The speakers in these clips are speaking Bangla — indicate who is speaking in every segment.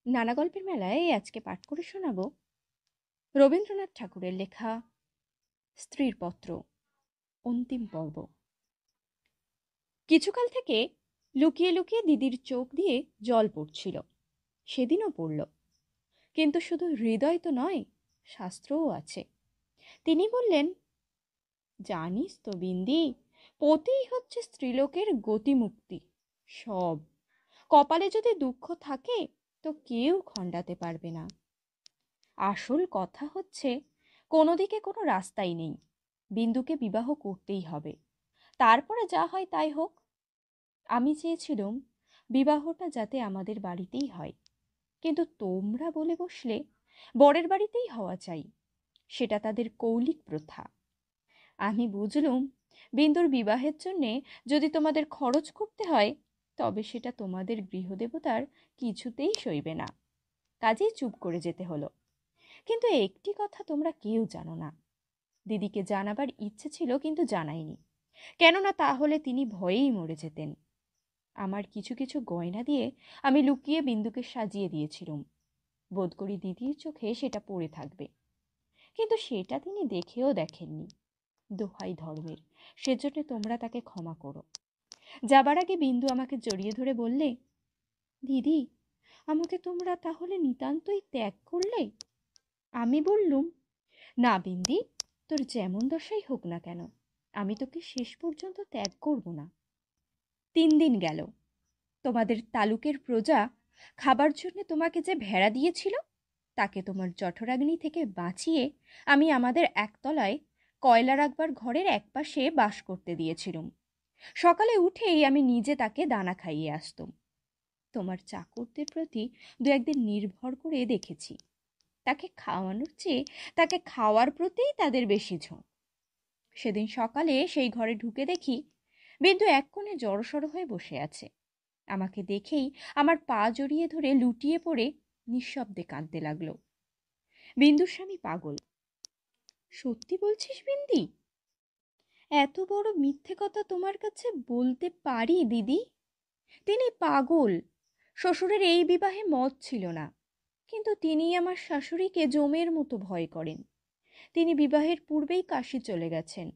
Speaker 1: নানা গল্পের মেলায় আজকে পাঠ করে শোনাব রবীন্দ্রনাথ ঠাকুরের লেখা স্ত্রীর পত্র অন্তিম পর্ব। কিছুকাল থেকে লুকিয়ে লুকিয়ে দিদির চোখ দিয়ে জল পড়ছিল। সেদিনও পড়ল, কিন্তু শুধু হৃদয় তো নয়, শাস্ত্রও আছে। তিনি বললেন, জানিস তো বিন্দি, পতিই হচ্ছে স্ত্রীলোকের গতিমুক্তি। সব কপালে যদি দুঃখ থাকে তো কেউ খণ্ডাতে পারবে না। আসল কথা হচ্ছে, কোনো দিকে কোনো রাস্তাই নেই। বিন্দুকে বিবাহ করতেই হবে, তারপরে যা হয় তাই হোক। আমি চেয়েছিলাম বিবাহটা যাতে আমাদের বাড়িতেই হয়, কিন্তু তোমরা বলে বসলে বরের বাড়িতেই হওয়া চাই। সেটা তাদের কৌলিক প্রথা। আমি বুঝলুম, বিন্দুর বিবাহের জন্যে যদি তোমাদের খরচ করতে হয়, তবে সেটা তোমাদের গৃহদেবতার কিছুতেই সইবে না। কাজেই চুপ করে যেতে হলো। কিন্তু একটি কথা তোমরা কেউ জানো না। দিদিকে জানাবার ইচ্ছে ছিল, কিন্তু জানাইনি, কেননা তাহলে তিনি ভয়েই মরে যেতেন। আমার কিছু কিছু গয়না দিয়ে আমি লুকিয়ে বিন্দুকে সাজিয়ে দিয়েছিলাম। বোধ করি দিদির চোখে সেটা পড়ে থাকবে, কিন্তু সেটা তিনি দেখেও দেখেননি। দোহাই ধর্মের, সেজন্য তোমরা তাকে ক্ষমা করো। যাবার আগে বিন্দু আমাকে জড়িয়ে ধরে বললে, দিদি, আমাকে তোমরা তাহলে নিতান্তই ত্যাগ করলে? আমি বললুম, না বিন্দি, তোর যেমন দশাই হোক না কেন, আমি তোকে শেষ পর্যন্ত ত্যাগ করব না। 3 দিন গেল। তোমাদের তালুকের প্রজা খাবার জন্য তোমাকে যে ভেড়া দিয়েছিল, তাকে তোমার জঠরাগ্নি থেকে বাঁচিয়ে আমি আমাদের একতলায় কয়লা রাখবার ঘরের একপাশে বাস করতে দিয়েছিলুম। সকালে উঠেই আমি নিজে তাকে দানা খাইয়ে আসতুম। তোমার চাকরদের প্রতি 2-1 দিন নির্ভর করে দেখেছি, তাকে খাওয়ানোর চেয়ে তাকে খাওয়ার প্রতিই তাদের বেশি ঝোঁক। সেদিন সকালে সেই ঘরে ঢুকে দেখি বিন্দু এক কোণে জড়সড় হয়ে বসে আছে। আমাকে দেখেই আমার পা জড়িয়ে ধরে লুটিয়ে পড়ে নিঃশব্দে কাঁদতে লাগলো। বিন্দুর স্বামী পাগল। সত্যি বলছিস বিন্দি? এত বড় মিথ্যে কথা তোমার কাছে বলতে পারি দিদি? তিনি পাগল। শ্বশুরের এই বিবাহে মত ছিল না, কিন্তু তিনি আমার শাশুড়িকে জমের মতো ভয় করেন। তিনি বিবাহের পূর্বেই কাশী চলে গেছেন।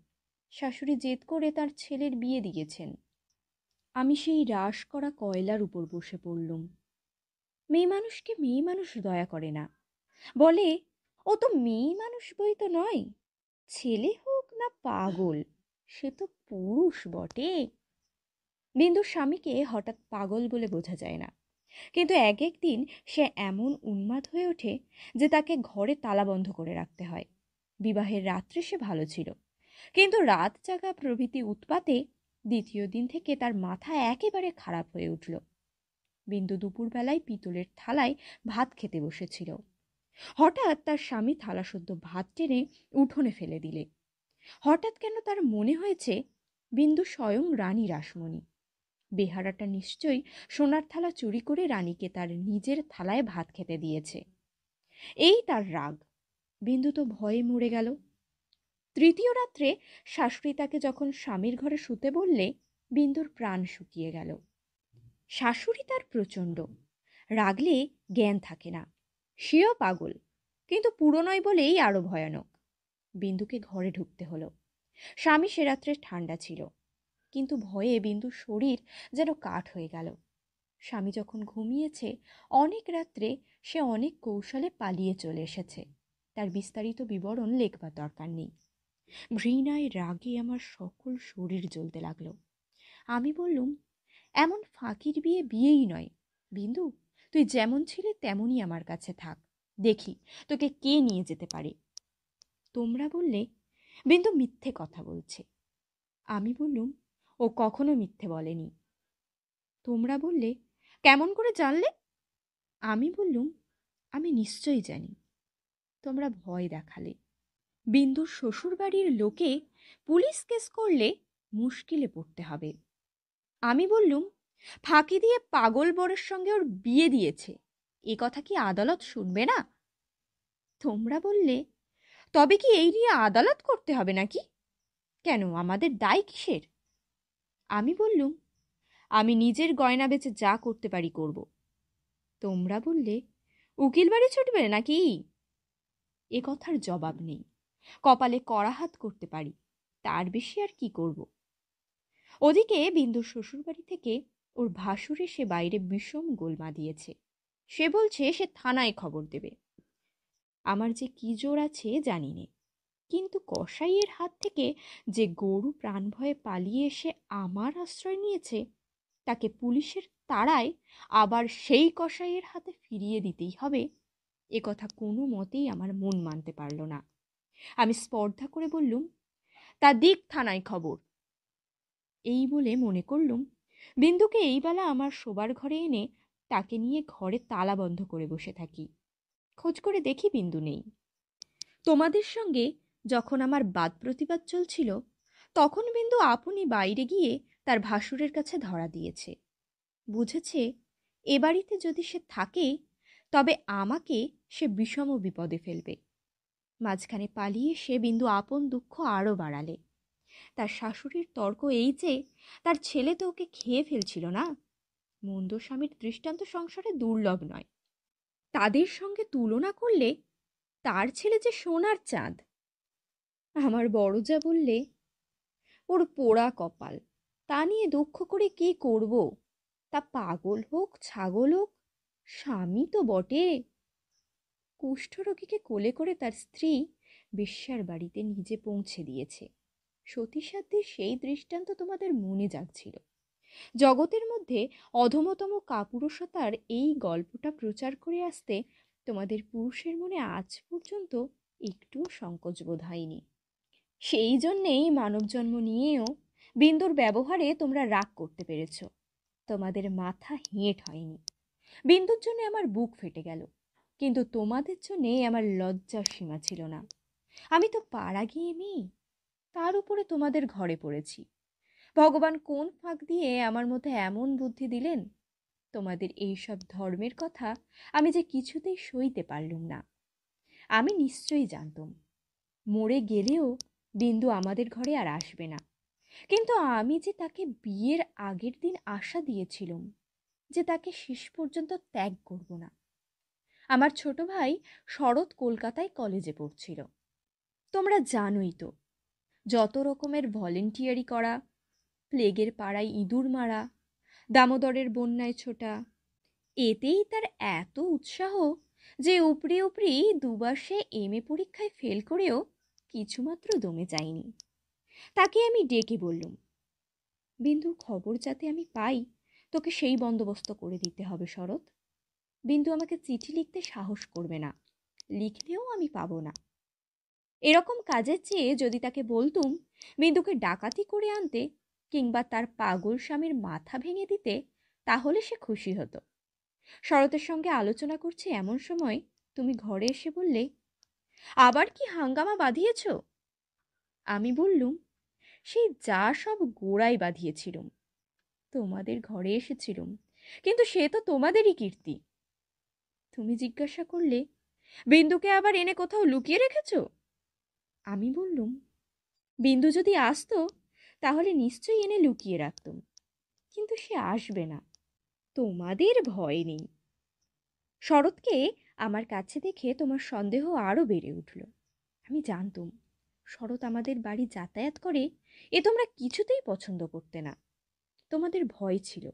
Speaker 1: শাশুড়ি জেদ করে তার ছেলের বিয়ে দিয়েছেন। আমি সেই রাশ করা কয়লার উপর বসে পড়লুম। মেয়ে মানুষকে মেয়ে মানুষ দয়া করে না, বলে ও তো মেয়ে মানুষ বই তো নয়, ছেলে হোক না পাগল, সে তো পুরুষ বটে। বিন্দুর স্বামীকে হঠাৎ পাগল বলে বোঝা যায় না, কিন্তু এক একদিন সে এমন উন্মাদ হয়ে ওঠে যে তাকে ঘরে তালা বন্ধ করে রাখতে হয়। বিবাহের রাত্রে সে ভালো ছিল, কিন্তু রাত জাগা প্রভৃতি উৎপাতে দ্বিতীয় দিন থেকে তার মাথা একেবারে খারাপ হয়ে উঠল। বিন্দু দুপুরবেলায় পিতলের থালায় ভাত খেতে বসেছিল। হঠাৎ তার স্বামী থালা শুদ্ধ ভাত টেনে উঠোনে ফেলে দিলে। হঠাৎ কেন তার মনে হয়েছে বিন্দু স্বয়ং রানী রাসমণি। বেহারাটা নিশ্চয়ই সোনার থালা চুরি করে রানীকে তার নিজের থালায় ভাত খেতে দিয়েছে। এই তার রাগ। বিন্দু তো ভয়ে মরে গেল। তৃতীয় রাত্রে শাশুড়ি তাকে যখন স্বামীর ঘরে শুতে বললে, বিন্দুর প্রাণ শুকিয়ে গেল। শাশুড়ি তার প্রচণ্ড, রাগলে জ্ঞান থাকে না। সেও পাগল, কিন্তু পুরো নয় বলেই আরো ভয়ানক। বিন্দুকে ঘরে ঢুকতে হলো। স্বামী সে রাত্রে ঠান্ডা ছিল, কিন্তু ভয়ে বিন্দুর শরীর যেন কাঠ হয়ে গেল। স্বামী যখন ঘুমিয়েছে, অনেক রাত্রে সে অনেক কৌশলে পালিয়ে চলে এসেছে। তার বিস্তারিত বিবরণ লেখবার দরকার নেই। ঘৃণায় রাগে আমার সকল শরীর জ্বলতে লাগলো। আমি বললুম, এমন ফাঁকির বিয়ে বিয়েই নয়। বিন্দু, তুই যেমন ছিলে তেমনই আমার কাছে থাক, দেখি তোকে কে নিয়ে যেতে পারে। তোমরা বললে বিন্দু মিথ্যে কথা বলছে। আমি বললুম, ও কখনো মিথ্যে বলেনি। তোমরা বললে, কেমন করে জানলে? আমি বললুম, আমি নিশ্চয়ই জানি। তোমরা ভয় দেখালে। বিন্দুর শ্বশুরবাড়ির লোকে পুলিশ কেস করলে মুশকিলে পড়তে হবে। আমি বললুম, ফাঁকি দিয়ে পাগল বরের সঙ্গে ওর বিয়ে দিয়েছে, এ কথা কি আদালত শুনবে না? তোমরা বললে, তবে কি এই নিয়ে আদালত করতে হবে নাকি? কেন, আমাদের দায় কিসের? আমি বললুম, আমি নিজের গয়না বেচে যা করতে পারি করব। তোমরা বললে, উকিল বাড়ি ছুটবে নাকি? এ কথার জবাব নেই। কপালে কড়া হাত করতে পারি, তার বেশি আর কি করব। ওদিকে বিন্দুর শ্বশুরবাড়ি থেকে ওর ভাসুরে সে বাইরে বিষম গোলমা দিয়েছে। সে বলছে সে থানায় খবর দেবে। আমার যে কি জোর আছে জানি নে, কিন্তু কসাইয়ের হাত থেকে যে গরু প্রাণ ভয়ে পালিয়ে এসে আমার আশ্রয় নিয়েছে, তাকে পুলিশের তাড়ায় আবার সেই কসাইয়ের হাতে ফিরিয়ে দিতেই হবে, এ কথা কোনো মতেই আমার মন মানতে পারল না। আমি স্পর্ধা করে বললুম, তা দিক থানায় খবর। এই বলে মনে করলুম বিন্দুকে এই বেলা আমার শোবার ঘরে এনে তাকে নিয়ে ঘরে তালা বন্ধ করে বসে থাকি। খোঁজ করে দেখি বিন্দু নেই। তোমাদের সঙ্গে যখন আমার বাদ প্রতিবাদ চলছিল, তখন বিন্দু আপনি বাইরে গিয়ে তার ভাসুরের কাছে ধরা দিয়েছে। বুঝেছে এ বাড়িতে যদি সে থাকে তবে আমাকে সে বিষম বিপদে ফেলবে। মাঝখানে পালিয়ে সে বিন্দু আপন দুঃখ আরও বাড়ালে। তার শাশুড়ির তর্ক এই যে তার ছেলে তো ওকে খেয়ে ফেলছিল না। মন্দ স্বামীর দৃষ্টান্ত সংসারে দুর্লভ নয়, তাদের সঙ্গে তুলনা করলে তার ছেলে যে সোনার চাঁদ। আমার বড় যা বললে, ওর পোড়া কপাল, তা নিয়ে দুঃখ করে কি করব? তা পাগল হোক ছাগল হোক, স্বামী তো বটে। কুষ্ঠরোগীকে কোলে করে তার স্ত্রী বেশ্যার বাড়িতে নিজে পৌঁছে দিয়েছে। সতীসাধ্যের সেই দৃষ্টান্ত তোমাদের মনে জাগছিল। জগতের মধ্যে অধমতম কাপুরুষতার এই গল্পটা প্রচার করে আসতে তোমাদের পুরুষের মনে আজ পর্যন্ত একটুও সংকোচ বোধ হয়নি। সেই জন্যেই মানব জন্ম নিয়েও বিন্দুর ব্যবহারে তোমরা রাগ করতে পেরেছ। তোমাদের মাথা হেঁট হয়নি। বিন্দুর জন্য আমার বুক ফেটে গেল, কিন্তু তোমাদের জন্যে আমার লজ্জার সীমা ছিল না। আমি তো পাড়া গিয়ে মেয়ে, তার উপরে তোমাদের ঘরে পড়েছি। ভগবান কোন ফাঁক দিয়ে আমার মধ্যে এমন বুদ্ধি দিলেন, তোমাদের এই সব ধর্মের কথা আমি যে কিছুতেই সইতে পারলুম না। আমি নিশ্চয়ই জানতাম মরে গেলেও বিন্দু আমাদের ঘরে আর আসবে না, কিন্তু আমি যে তাকে বিয়ের আগের দিন আশা দিয়েছিলাম যে তাকে শেষ পর্যন্ত ত্যাগ করব না। আমার ছোট ভাই শরৎ কলকাতায় কলেজে পড়ছিল। তোমরা জানোই তো, যত রকমের ভলেন্টিয়ারি করা, প্লেগের পাড়ায় ইঁদুর মারা, দামোদরের বন্যায় ছোটা, এতেই তার এত উৎসাহ যে উপরি উপরি দুবার সে এমএ পরীক্ষায় ফেল করেও কিছুমাত্র দমে যায়নি। তাকে আমি ডেকে বললুম, বিন্দুর খবর যাতে আমি পাই, তোকে সেই বন্দোবস্ত করে দিতে হবে শরৎ। বিন্দু আমাকে চিঠি লিখতে সাহস করবে না, লিখলেও আমি পাবো না। এরকম কাজের চেয়ে যদি তাকে বলতুম বিন্দুকে ডাকাতি করে আনতে কিংবা তার পাগল স্বামীর মাথা ভেঙে দিতে, তাহলে সে খুশি হতো। শরতের সঙ্গে আলোচনা করছে এমন সময় তুমি ঘরে এসে বললে, আবার কি হাঙ্গামা বাঁধিয়েছ? আমি বললুম, সেই যা সব গোড়ায় বাঁধিয়েছিলুম। তোমাদের ঘরে এসেছিলুম, কিন্তু সে তো তোমাদেরই কীর্তি। তুমি জিজ্ঞাসা করলে, বিন্দুকে আবার এনে কোথাও লুকিয়ে রেখেছ? আমি বললুম, বিন্দু যদি আসতো তাহলে নিশ্চয়ই এনে লুকিয়ে রাখতুম, কিন্তু সে আসবে না, তোমাদের ভয় নেই। শরৎকে আমার কাছে দেখে তোমার সন্দেহ আরও বেড়ে উঠল। আমি জানতুম শরৎ আমাদের বাড়ি যাতায়াত করে, এ তোমরা কিছুতেই পছন্দ করতে না। তোমাদের ভয় ছিল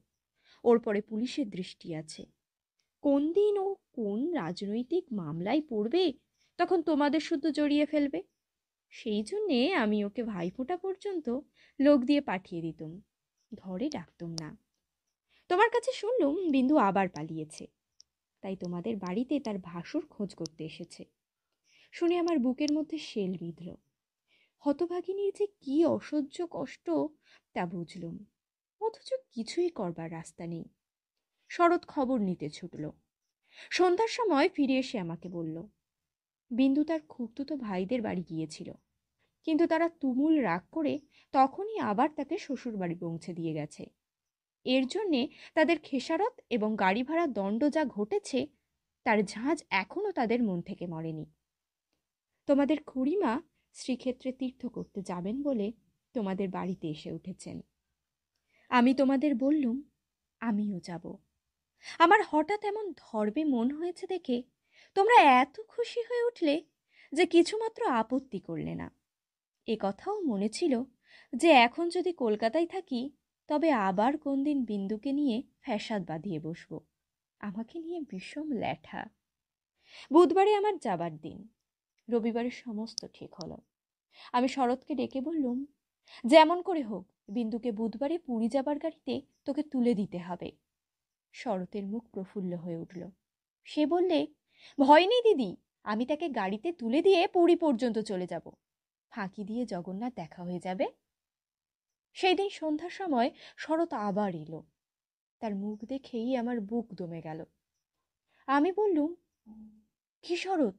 Speaker 1: ওর পরে পুলিশের দৃষ্টি আছে, কোন দিন ও কোন রাজনৈতিক মামলায় পড়বে, তখন তোমাদের শুদ্ধ জড়িয়ে ফেলবে। সেই জন্যে আমি ওকে ভাইফোঁটা পর্যন্ত লোক দিয়ে পাঠিয়ে দিতুম, ঘরে ডাকতুম না। তোমার কাছে শুনলুম বিন্দু আবার পালিয়েছে, তাই তোমাদের বাড়িতে তার ভাসুর খোঁজ করতে এসেছে। শুনে আমার বুকের মধ্যে শেল বিঁধল। হতভাগিনীর যে কি অসহ্য কষ্ট তা বুঝলুম, অথচ কিছুই করবার রাস্তা নেই। শরৎ খবর নিতে ছুটল। সন্ধ্যার সময় ফিরে এসে আমাকে বলল, বিন্দু তার খুড়তুতো ভাইদের বাড়ি গিয়েছিল, কিন্তু তারা তুমুল রাগ করে তখনই আবার তাকে শ্বশুর বাড়ি পৌঁছে দিয়ে গেছে। এর জন্যে তাদের খেসারত এবং গাড়ি ভাড়া দণ্ড যা ঘটেছে, তার ঝাঁজ এখনও তাদের মন থেকে মরেনি। তোমাদের খুড়িমা শ্রীক্ষেত্রে তীর্থ করতে যাবেন বলে তোমাদের বাড়িতে এসে উঠেছেন। আমি তোমাদের বললুম, আমিও যাব। আমার হঠাৎ এমন ধর্মে মন হয়েছে দেখে তোমরা এত খুশি হয়ে উঠলে যে কিছুমাত্র আপত্তি করলে না। এ কথাও মনে ছিল যে এখন যদি কলকাতায় থাকি তবে আবার কোন দিন বিন্দুকে নিয়ে ফ্যাসাদ বাঁধিয়ে বসবো। আমাকে নিয়ে বিষম ল্যাঠা। বুধবারে আমার যাবার দিন। রবিবারের সমস্ত ঠিক হলো। আমি শরৎকে ডেকে বললুম, যেমন করে হোক বিন্দুকে বুধবারে পুরী যাবার গাড়িতে তোকে তুলে দিতে হবে। শরতের মুখ প্রফুল্ল হয়ে উঠল। সে বললে, ভয় নেই দিদি, আমি তাকে গাড়িতে তুলে দিয়ে পুরী পর্যন্ত চলে যাব। ফাঁকি দিয়ে জগন্নাথ দেখা হয়ে যাবে। সেই দিন সন্ধ্যার সময় শরৎ আবার এলো। তার মুখ দেখেই আমার বুক দমে গেল। আমি বললুম, কি শরৎ,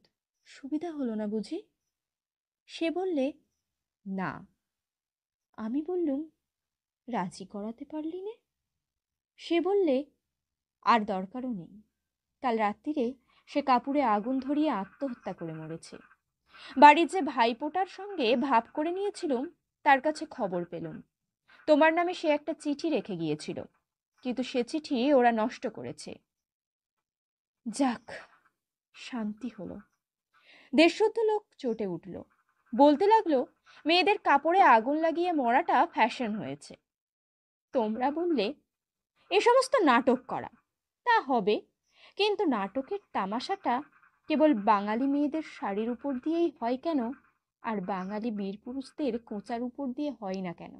Speaker 1: সুবিধা হলো না বুঝি? সে বললে, না। আমি বললুম, রাজি করাতে পারলি নে? সে বললে, আর দরকারও নেই। কাল রাত্রিরে সে কাপড়ে আগুন ধরিয়ে আত্মহত্যা করে মরেছে। বাড়ির যে ভাইপোটার সঙ্গে ভাব করে নিয়েছিলুম তার কাছে খবর পেলুম তোমার নামে সে একটা চিঠি রেখে গিয়েছিল, কিন্তু সে চিঠি ওরা নষ্ট করেছে। যাক, শান্তি হলো। দেশশুদ্ধ লোক চটে উঠল, বলতে লাগলো মেয়েদের কাপড়ে আগুন লাগিয়ে মরাটা ফ্যাশন হয়েছে। তোমরা বললে, এ সমস্ত নাটক করা। তা হবে, কিন্তু নাটকের তামাশাটা কেবল বাঙালি মেয়েদের শাড়ির উপর দিয়েই হয় কেন, আর বাঙালি বীর পুরুষদের কোঁচার উপর দিয়ে হয় না কেন,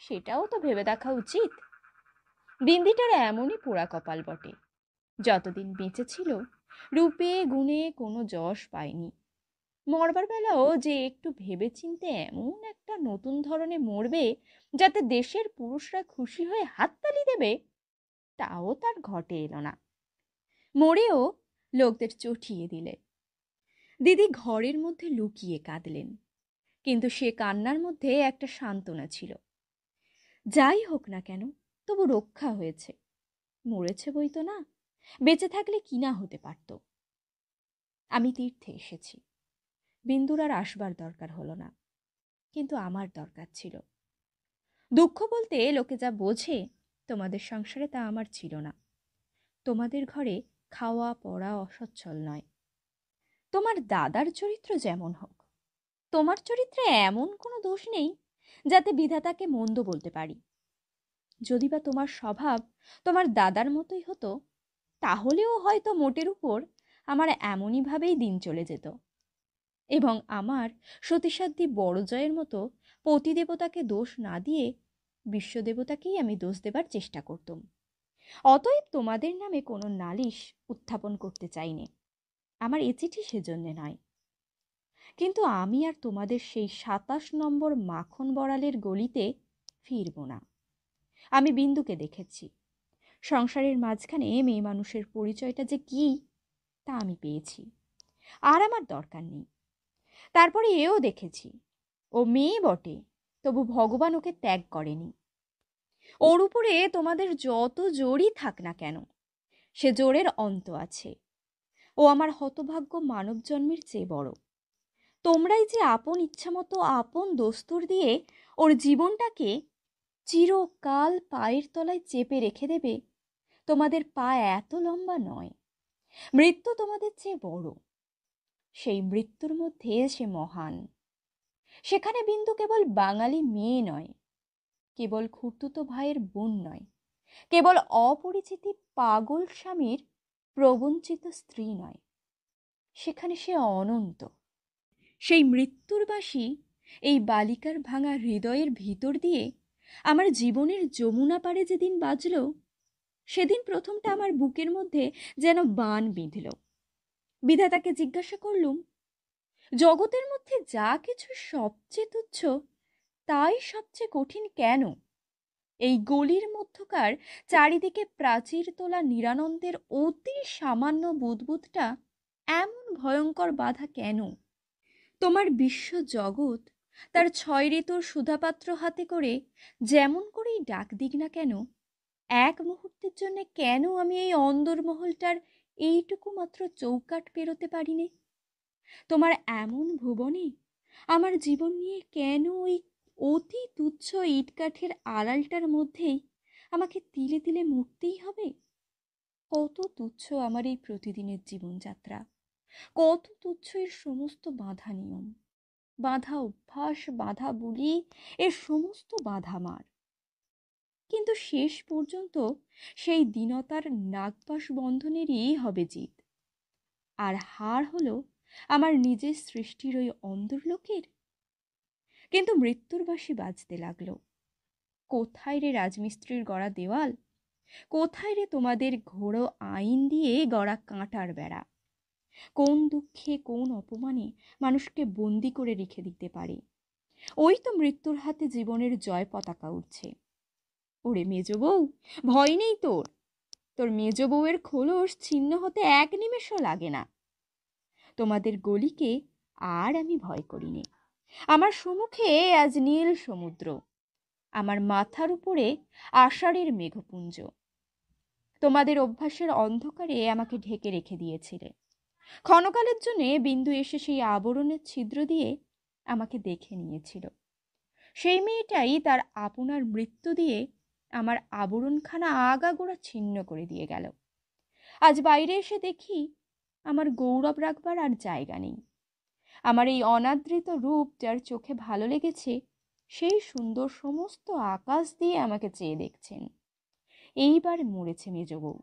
Speaker 1: সেটাও তো ভেবে দেখা উচিত। বিন্দিটার এমনই পোড়া কপাল বটে, যতদিন বেঁচে ছিল রূপে গুণে কোনো যশ পায়নি। মরবার বেলাও যে একটু ভেবে চিনতে এমন একটা নতুন ধরনে মরবে যাতে দেশের পুরুষরা খুশি হয়ে হাততালি দেবে, তাও তার ঘটে এলো না। মরেও লোকদের চটিয়ে দিলে। দিদি ঘরের মধ্যে লুকিয়ে কাঁদলেন, কিন্তু সে কান্নার মধ্যে একটা সান্ত্বনা ছিল। যাই হোক না কেন, তবু রক্ষা হয়েছে। মরেছে বই তো না, বেঁচে থাকলে কি না হতে পারত। আমি তীর্থে এসেছি। বিন্দুর আর আসবার দরকার হলো না, কিন্তু আমার দরকার ছিল। দুঃখ বলতে লোকে যা বোঝে তোমাদের সংসারে তা আমার ছিল না। তোমাদের ঘরে খাওয়া পড়া অসচ্ছল নয়। তোমার দাদার চরিত্র যেমন হোক, তোমার চরিত্রে এমন কোনো দোষ নেই যাতে বিধাতাকে মন্দ বলতে পারি। যদি বা তোমার স্বভাব তোমার দাদার মতোই হতো, তাহলেও হয়তো মোটের উপর আমার এমনইভাবেই দিন চলে যেত, এবং আমার সতীসাধ্যী বড়জয়ের মতো পতিদেবতাকে দোষ না দিয়ে বিশ্বদেবতাকেই আমি দোষ দেবার চেষ্টা করতুম। অতএব তোমাদের নামে কোনো নালিশ উত্থাপন করতে চাইনি। আমার এ চিঠি সেজন্যে নয়। কিন্তু আমি আর তোমাদের সেই ২৭ নম্বর মাখন বড়ালের গলিতে ফিরব না। আমি বিন্দুকে দেখেছি। সংসারের মাঝখানে মেয়ে মানুষের পরিচয়টা যে কি তা আমি পেয়েছি, আর আমার দরকার নেই। তারপরে এও দেখেছি, ও মেয়ে বটে, তবু ভগবান ওকে ত্যাগ করেনি। ওর উপরে তোমাদের যত জোরই থাক না কেন, সে জোরের অন্ত আছে। ও আমার হতভাগ্য মানব জন্মের চেয়ে বড়। তোমরাই যে আপন ইচ্ছামতো আপন দস্তুর দিয়ে ওর জীবনটাকে চিরকাল পায়ের তলায় চেপে রেখে দেবে, তোমাদের পা এত লম্বা নয়। মৃত্যু তোমাদের চেয়ে বড়। সেই মৃত্যুর মধ্যে সে মহান। সেখানে বিন্দু কেবল বাঙালি মেয়ে নয়, কেবল খুড়তুতো ভাইয়ের বোন নয়, কেবল অপরিচিতি পাগল স্বামীর প্রবঞ্চিত স্ত্রী নয়, সেখানে সে অনন্ত। সেই মৃত্যুর বাসি এই বালিকার ভাঙা হৃদয়ের ভিতর দিয়ে আমার জীবনের যমুনা পাড়ে যেদিন বাজল, সেদিন প্রথমটা আমার বুকের মধ্যে যেন বান বিঁধল। বিধাতাকে জিজ্ঞাসা করলুম, জগতের মধ্যে যা কিছু সবচেয়ে তুচ্ছ তাই সবচেয়ে কঠিন কেন? এই গলির মধ্যকার চারিদিকে প্রাচীর তোলা নিরানন্দের অতি সামান্য বুদবুদটা এমন ভয়ঙ্কর বাধা কেন? তোমার বিশ্ব জগৎ তার ৬ ঋতুর সুধাপাত্র হাতে করে যেমন করেই ডাক দিক না কেন, এক মুহূর্তের জন্য কেন আমি এই অন্দরমহলটার এইটুকু মাত্র চৌকাঠ পেরোতে পারিনে? তোমার এমন ভুবনে আমার জীবন নিয়ে কেন ওই অতি তুচ্ছ ইটকাঠের আড়ালটার মধ্যেই আমাকে তিলে তিলে মরতেই হবে? কত তুচ্ছ আমার এই প্রতিদিনের জীবনযাত্রা, কত তুচ্ছ এর সমস্ত বাধা নিয়ম, বাধা অভ্যাস, বাধা বুলি, এর সমস্ত বাধা মার। কিন্তু শেষ পর্যন্ত সেই দীনতার নাগপাশ বন্ধনেরই হবে জিত, আর হার হলো আমার নিজের সৃষ্টির ওই অন্দরলোকের। কিন্তু মৃত্যুর বাঁশি বাজতে লাগলো। কোথায় রে রাজমিস্ত্রির গড়া দেওয়াল, কোথায় রে তোমাদের ঘোড়ো আইন দিয়ে গড়া কাঁটার বেড়া? কোন দুঃখে, কোন অপমানে মানুষকে বন্দি করে রেখে দিতে পারে? ওই তো মৃত্যুর হাতে জীবনের জয় পতাকা উঠছে। ওরে মেজ বউ, ভয় নেই তোর? তোর মেজ বউয়ের খোলস ছিন্ন হতে এক নিমেষও লাগে না। তোমাদের গলিকে আর আমি ভয় করিনি। আমার সম্মুখে আজ নীল সমুদ্র, আমার মাথার উপরে আষাঢ়ের মেঘপুঞ্জ। তোমাদের অভ্যাসের অন্ধকারে আমাকে ঢেকে রেখে দিয়েছিলে। ক্ষণকালের জন্যে বিন্দু এসে সেই আবরণের ছিদ্র দিয়ে আমাকে দেখে নিয়েছিল। সেই মেয়েটাই তার আপনার মৃত্যু দিয়ে আমার আবরণখানা আগাগোড়া ছিন্ন করে দিয়ে গেল। আজ বাইরে এসে দেখি আমার গৌরব রাখবার আর জায়গা নেই। আমার এই অনাদৃত রূপ যার চোখে ভালো লেগেছে, সেই সুন্দর সমস্ত আকাশ দিয়ে আমাকে চেয়ে দেখছেন। এইবার মরেছে মেজ বউ।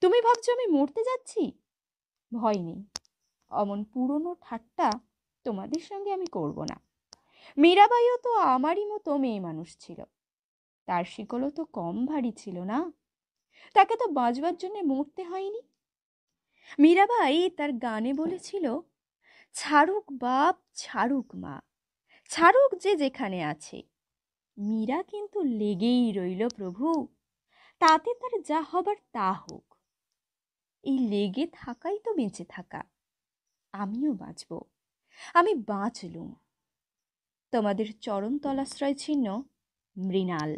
Speaker 1: তুমি ভাবছো আমি মরতে যাচ্ছি? ভয় নেই, অমন পুরনো ঠাট্টা তোমাদের সঙ্গে আমি করব না। মীরাবাইও তো আমারই মতো মেয়ে মানুষ ছিল, তার শিকলও তো কম ভারী ছিল না, তাকে তো বাঁচবার জন্য মরতে হয়নি। মীরাবাই তার গানে বলেছিল, ছাড়ুক বাপ ছাড়ুক মা, ছাড়ুক যে যেখানে আছে, মীরা কিন্তু লেগেই রইল প্রভু, তাতে তার যা হবার তা হোক। এই লেগে থাকাই তো বেঁচে থাকা। আমিও বাঁচব, আমি বাঁচলুম। তোমাদের চরণ তলাশ্রয় ছিন্ন মৃণাল।